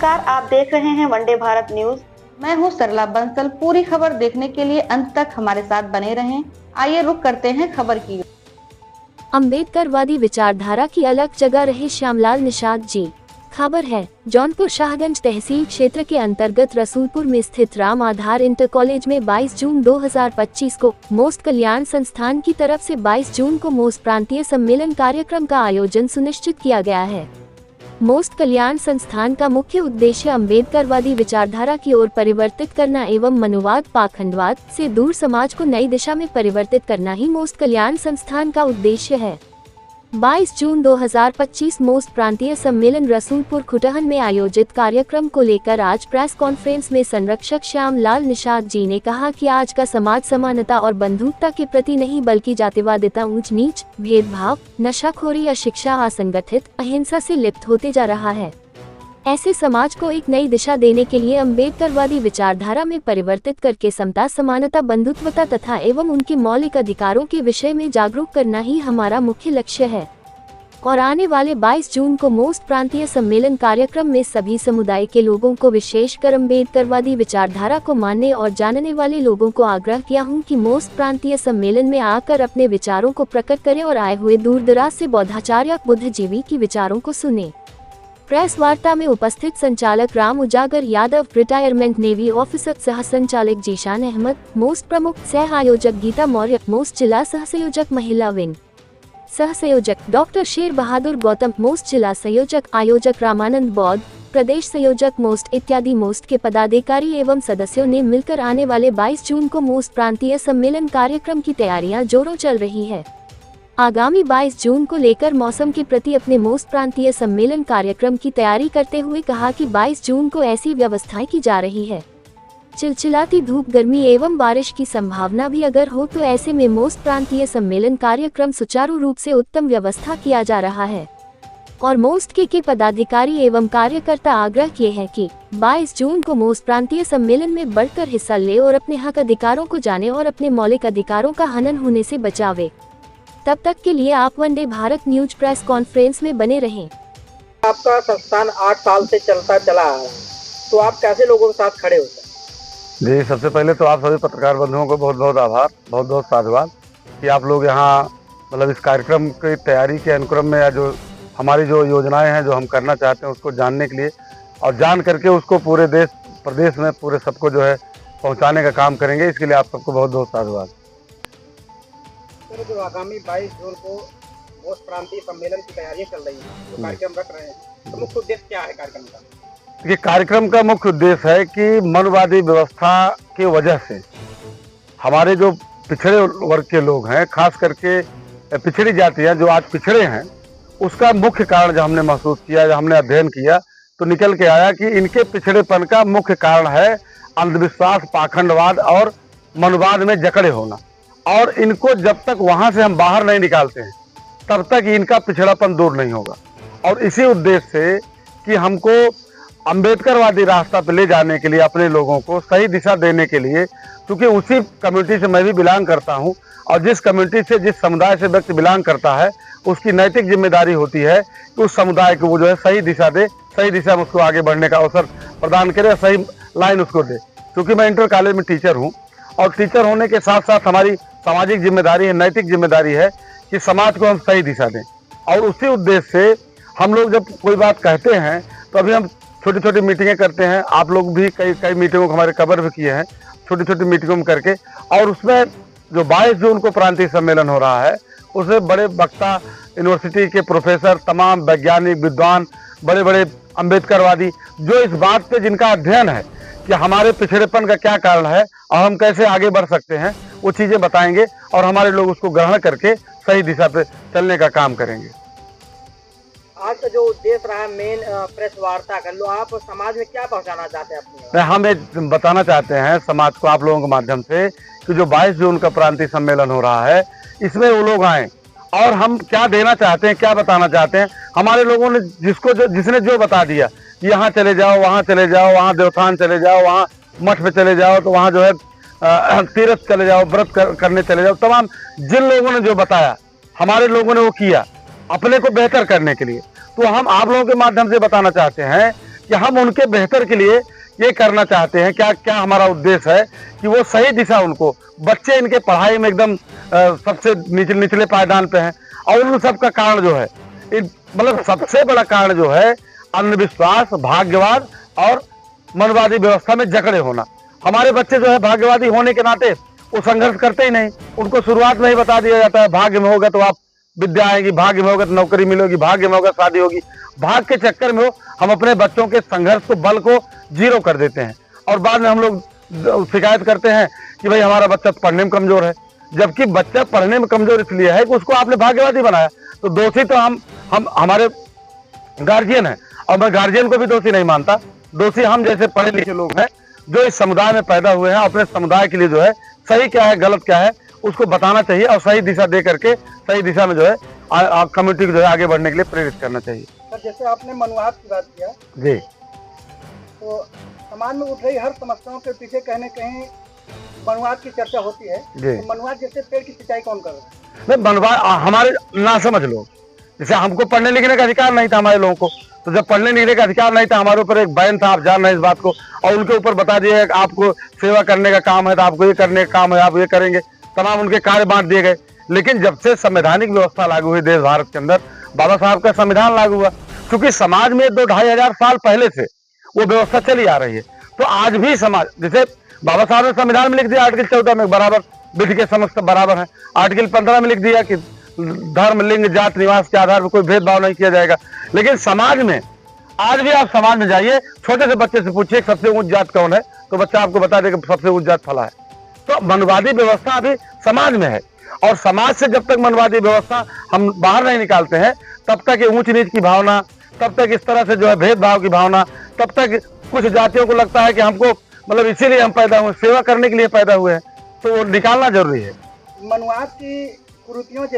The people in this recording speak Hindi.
नमस्कार, आप देख रहे हैं वनडे भारत न्यूज। मैं हूं सरला बंसल। पूरी खबर देखने के लिए अंत तक हमारे साथ बने रहें। आइए रुक करते हैं खबर की। अम्बेडकरवादी विचारधारा की अलग जगह रहे श्यामलाल निषाद जी। खबर है, जौनपुर शाहगंज तहसील क्षेत्र के अंतर्गत रसूलपुर में स्थित राम आधार इंटर कॉलेज में 22 जून 2025 को मोस्ट कल्याण संस्थान की तरफ से 22 जून को मोस्ट प्रांतीय सम्मेलन कार्यक्रम का आयोजन सुनिश्चित किया गया है। मोस्ट कल्याण संस्थान का मुख्य उद्देश्य अम्बेडकरवादी विचारधारा की ओर परिवर्तित करना एवं मनुवाद पाखंडवाद से दूर समाज को नई दिशा में परिवर्तित करना ही मोस्ट कल्याण संस्थान का उद्देश्य है। 22 जून 2025 मोस्ट प्रांतीय सम्मेलन रसूलपुर खुटहन में आयोजित कार्यक्रम को लेकर आज प्रेस कॉन्फ्रेंस में संरक्षक श्यामलाल निषाद जी ने कहा कि आज का समाज समानता और बंधुत्वता के प्रति नहीं बल्कि जातिवादिता, ऊंच नीच, भेदभाव, नशाखोरी या शिक्षा असंगठित अहिंसा से लिप्त होते जा रहा है। ऐसे समाज को एक नई दिशा देने के लिए अम्बेडकरवादी विचारधारा में परिवर्तित करके समता, समानता, बंधुत्वता तथा एवं उनके मौलिक अधिकारों के विषय में जागरूक करना ही हमारा मुख्य लक्ष्य है। और आने वाले 22 जून को मोस्ट प्रांतीय सम्मेलन कार्यक्रम में सभी समुदाय के लोगों को, विशेषकर अम्बेडकरवादी विचारधारा को मानने और जानने वाले लोगों को आग्रह किया हूँ कि मोस्ट प्रांतीय सम्मेलन में आकर अपने विचारों को प्रकट करें और आए हुए दूर दराज से बौद्धाचार्य बुद्धिजीवी की विचारों को सुने। प्रेस वार्ता में उपस्थित संचालक राम उजागर यादव, रिटायरमेंट नेवी ऑफिसर सह संचालक जीशान अहमद, मोस्ट प्रमुख सह आयोजक गीता मौर्य, मोस्ट जिला सह संयोजक महिला विंग सह संयोजक डॉक्टर शेर बहादुर गौतम, मोस्ट जिला संयोजक आयोजक रामानंद बौद्ध, प्रदेश संयोजक मोस्ट इत्यादि मोस्ट के पदाधिकारी एवं सदस्यों ने मिलकर आने वाले 22 जून को मोस्ट प्रांतीय सम्मेलन कार्यक्रम की तैयारियां जोरों चल रही है। आगामी 22 जून को लेकर मौसम के प्रति अपने मोस्ट प्रांतीय सम्मेलन कार्यक्रम की तैयारी करते हुए कहा कि 22 जून को ऐसी व्यवस्थाएं की जा रही है। चिलचिलाती धूप, गर्मी एवं बारिश की संभावना भी अगर हो तो ऐसे में मोस्ट प्रांतीय सम्मेलन कार्यक्रम सुचारू रूप से उत्तम व्यवस्था किया जा रहा है। और मोस्ट के पदाधिकारी एवं कार्यकर्ता आग्रह किए हैं कि 22 जून को मोस्ट प्रांतीय सम्मेलन में बढ़कर हिस्सा ले और अपने हक अधिकारों को जाने और अपने मौलिक अधिकारों का हनन होने से बचावे। तब तक के लिए आप one day Bharat news press conference में बने रहें। आपका संस्थान 8 साल से चलता चला आ रहा है, तो आप कैसे लोगों के साथ खड़े होते हैं? जी, सबसे पहले तो आप सभी पत्रकार बंधुओं को बहुत बहुत आभार, बहुत बहुत साधुवाद कि आप लोग यहाँ मतलब इस कार्यक्रम की तैयारी के अनुक्रम में या जो हमारी जो योजनाएं हैं जो हम करना चाहते हैं उसको जानने के लिए और जान करके उसको पूरे देश प्रदेश में पूरे सबको जो है पहुँचाने का काम करेंगे। इसके लिए आप सबको बहुत बहुत साधुवाद। जो आगामी 22 जून को मोस्ट प्रांतीय सम्मेलन की तैयारियां चल रही हैं, जो कार्यक्रम रख रहे हैं, तो मुख्य उद्देश्य क्या है कार्यक्रम का? देखिए, कार्यक्रम का मुख्य उद्देश्य है कि मनवादी व्यवस्था की वजह से हमारे जो पिछड़े वर्ग के लोग हैं, खास करके पिछड़ी जातियां जो आज पिछड़े हैं, उसका मुख्य कारण जब हमने महसूस किया, जब हमने अध्ययन किया तो निकल के आया कि इनके पिछड़ेपन का मुख्य कारण है अंधविश्वास, पाखंडवाद और मनवाद में जकड़े होना। और इनको जब तक वहां से हम बाहर नहीं निकालते हैं तब तक इनका पिछड़ापन दूर नहीं होगा। और इसी उद्देश्य से कि हमको अंबेडकरवादी रास्ता पे ले जाने के लिए, अपने लोगों को सही दिशा देने के लिए, क्योंकि उसी कम्युनिटी से मैं भी बिलोंग करता हूं और जिस कम्युनिटी से, जिस समुदाय से व्यक्ति बिलोंग करता है उसकी नैतिक जिम्मेदारी होती है कि उस समुदाय को वो जो है सही दिशा दे, सही दिशा में उसको आगे बढ़ने का अवसर प्रदान करे, सही लाइन उसको दे। क्योंकि मैं इंटर कॉलेज में टीचर हूँ और टीचर होने के साथ साथ हमारी सामाजिक जिम्मेदारी है, नैतिक जिम्मेदारी है कि समाज को हम सही दिशा दें। और उसी उद्देश्य से हम लोग जब कोई बात कहते हैं तो अभी हम छोटी छोटी मीटिंगें करते हैं। आप लोग भी कई मीटिंगों को हमारे कवर भी किए हैं, छोटी छोटी मीटिंगों में करके। और उसमें जो 22 जून को प्रांतीय सम्मेलन हो रहा है उसमें बड़े वक्ता, यूनिवर्सिटी के प्रोफेसर, तमाम वैज्ञानिक, विद्वान, बड़े बड़े अम्बेडकरवादी जो इस बात पे जिनका अध्ययन है कि हमारे पिछड़ेपन का क्या कारण है और हम कैसे आगे बढ़ सकते हैं, वो चीज़ें बताएंगे और हमारे लोग उसको ग्रहण करके सही दिशा पे चलने का काम करेंगे। आज का जो उद्देश्य रहा मेन प्रेस वार्ता कर लो, आप समाज में क्या पहुंचाना चाहते हैं अपनी? हम ये बताना चाहते हैं समाज को, आप लोगों के माध्यम से, कि जो 22 जून का प्रांतीय सम्मेलन हो रहा है इसमें वो लोग आए और हम क्या देना चाहते हैं, क्या बताना चाहते हैं। हमारे लोगों ने जिसने जो बता दिया, यहाँ चले जाओ, वहाँ चले जाओ, वहाँ देवस्थान चले जाओ, वहाँ मठ पे चले जाओ, तो वहाँ जो है तीर्थ चले जाओ, व्रत करने चले जाओ, तमाम जिन लोगों ने जो बताया हमारे लोगों ने वो किया अपने को बेहतर करने के लिए। तो हम आप लोगों के माध्यम से बताना चाहते हैं कि हम उनके बेहतर के लिए ये करना चाहते हैं। क्या क्या हमारा उद्देश्य है कि वो सही दिशा, उनको बच्चे इनके पढ़ाई में एकदम सबसे निचले पायदान पे हैं, और उन सब का कारण जो है, मतलब सबसे बड़ा कारण जो है अंधविश्वास, भाग्यवाद और मनवादी व्यवस्था में जकड़े होना। हमारे बच्चे जो है भाग्यवादी होने के नाते वो संघर्ष करते ही नहीं। उनको शुरुआत में ही बता दिया जाता है भाग्य में होगा तो आप विद्या आएगी, भाग्य में होगा तो नौकरी मिलेगी, भाग्य में होगा शादी होगी। भाग्य के चक्कर में हम अपने बच्चों के संघर्ष को, बल को जीरो कर देते हैं, और बाद में हम लोग शिकायत करते हैं कि भाई हमारा बच्चा पढ़ने में कमजोर है। जबकि बच्चा पढ़ने में कमजोर इसलिए है कि उसको आपने भाग्यवादी बनाया। तो दोषी तो हम हमारे गार्जियन है, और मैं गार्जियन को भी दोषी नहीं मानता। दोषी हम जैसे पढ़े लिखे लोग हैं जो इस समुदाय में पैदा हुए हैं। अपने समुदाय के लिए जो है सही क्या है, गलत क्या है, उसको बताना चाहिए, और सही दिशा दे करके सही दिशा में जो है कम्युनिटी को जो है आगे बढ़ने के लिए प्रेरित करना चाहिए। सर, जैसे आपने मनुवाद की बात किया जी, तो समाज में उठ रही हर समस्याओं के पीछे कहीं न कहीं मनुवाद की चर्चा होती है। तो मनुवाद जैसे पेड़ की सिंचाई कौन कर रहा है? नहीं, मनुवाद हमारे ना समझ लोग, जैसे हमको पढ़ने लिखने का अधिकार नहीं था हमारे लोगों को, तो जब पढ़ने लिखने का अधिकार नहीं था, हमारे ऊपर एक बैन था, आप जान रहे हैं इस बात को, और उनके ऊपर बता दिया कि आपको सेवा करने का काम है तो आपको ये करने का काम है, आप ये करेंगे, तमाम उनके कार्य बांट दिए गए। लेकिन जब से संवैधानिक व्यवस्था लागू हुई देश भारत के अंदर, बाबा साहब का संविधान लागू हुआ, क्योंकि समाज में 2-2,500 साल पहले से वो व्यवस्था चली आ रही है। तो आज भी समाज, जैसे बाबा साहब ने संविधान में लिख दिया आर्टिकल 14 में बराबर विधि के समस्त बराबर है, आर्टिकल 15 में लिख दिया कि धर्म, लिंग, जात, निवास के आधार पर कोई भेदभाव नहीं किया जाएगा। लेकिन समाज में आज भी, आप समाज में जाइए, छोटे से बच्चे से पूछिए सबसे ऊंच जात कौन है, तो बच्चा आपको बता देगा सबसे ऊंच जात फला है। तो मनवादी व्यवस्था अभी समाज में है, और समाज से जब तक मनवादी व्यवस्था हम बाहर नहीं निकालते हैं, तब तक ये ऊंच नीच की भावना, तब तक इस तरह से जो है भेदभाव की भावना, तब तक कुछ जातियों को लगता है कि हमको, मतलब इसीलिए हम पैदा हुए, सेवा करने के लिए पैदा हुए हैं, तो वो निकालना जरूरी है। मनुवाद की कुरीतियों